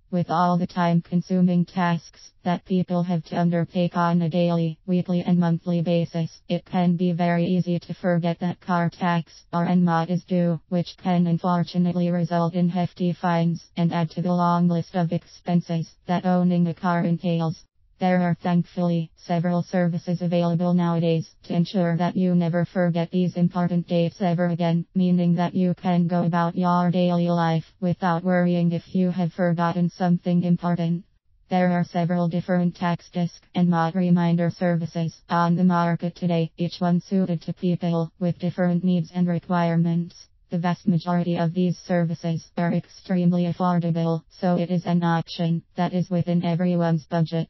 With all the time-consuming tasks that people have to undertake on a daily, weekly and monthly basis, it can be very easy to forget that car tax or MOT is due, which can unfortunately result in hefty fines and add to the long list of expenses that owning a car entails. There are thankfully several services available nowadays to ensure that you never forget these important dates ever again, meaning that you can go about your daily life without worrying if you have forgotten something important. There are several different tax disc and MOT reminder services on the market today, each one suited to people with different needs and requirements. The vast majority of these services are extremely affordable, so it is an option that is within everyone's budget.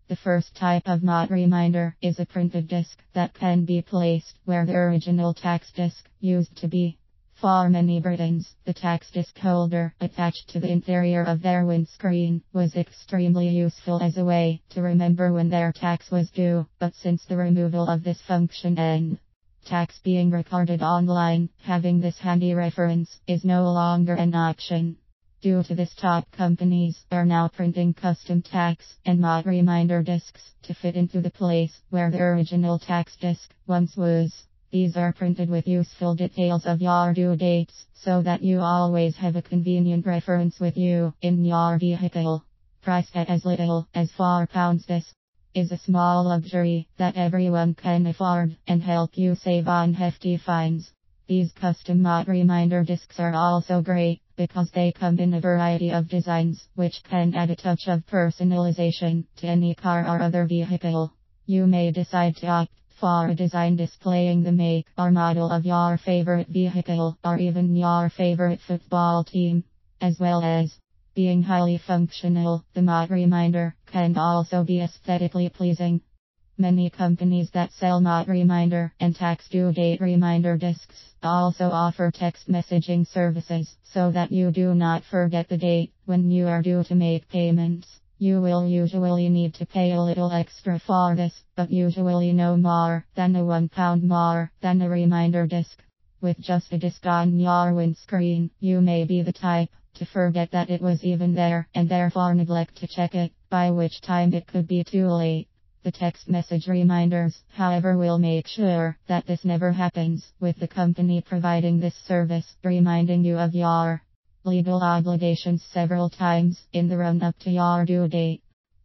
The first type of MOT reminder is a printed disc that can be placed where the original tax disc used to be. For many Britons, the tax disc holder attached to the interior of their windscreen was extremely useful as a way to remember when their tax was due, but since the removal of this function and tax being recorded online, having this handy reference is no longer an option. Due to this, top companies are now printing custom tax and MOT reminder discs to fit into the place where the original tax disc once was. These are printed with useful details of your due dates, so that you always have a convenient reference with you in your vehicle. Priced at as little as £4, this is a small luxury that everyone can afford and help you save on hefty fines. These custom MOT reminder discs are also great because they come in a variety of designs, which can add a touch of personalization to any car or other vehicle. You may decide to opt for a design displaying the make or model of your favorite vehicle or even your favorite football team, as well as being highly functional. The MOT reminder can also be aesthetically pleasing. Many companies that sell MOT reminder and tax due date reminder discs also offer text messaging services so that you do not forget the date when you are due to make payments. You will usually need to pay a little extra for this, but usually no more than £1 more than a reminder disc. With just a disc on your windscreen, you may be the type to forget that it was even there and therefore neglect to check it, by which time it could be too late. The text message reminders, however, will make sure that this never happens, with the company providing this service reminding you of your legal obligations several times in the run-up to your due date.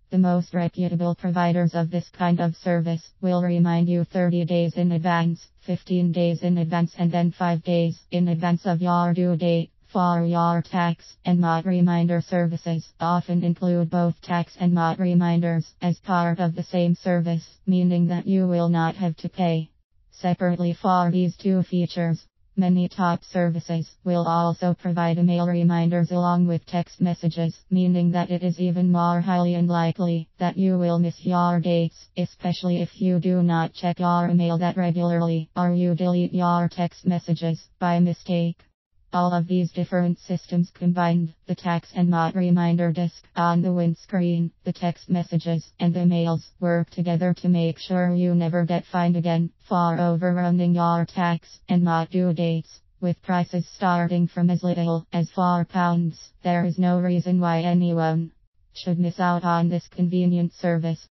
The most reputable providers of this kind of service will remind you 30 days in advance, 15 days in advance and then 5 days in advance of your due date. For your tax and MOT reminder services often include both tax and MOT reminders as part of the same service, meaning that you will not have to pay separately for these two features. Many top services will also provide email reminders along with text messages, meaning that it is even more highly unlikely that you will miss your dates, especially if you do not check your email that regularly or you delete your text messages by mistake. All of these different systems combined, the tax and MOT reminder disc on the windscreen, the text messages, and the mails work together to make sure you never get fined again for overrunning your tax and MOT due dates. With prices starting from as little as £4, there is no reason why anyone should miss out on this convenient service.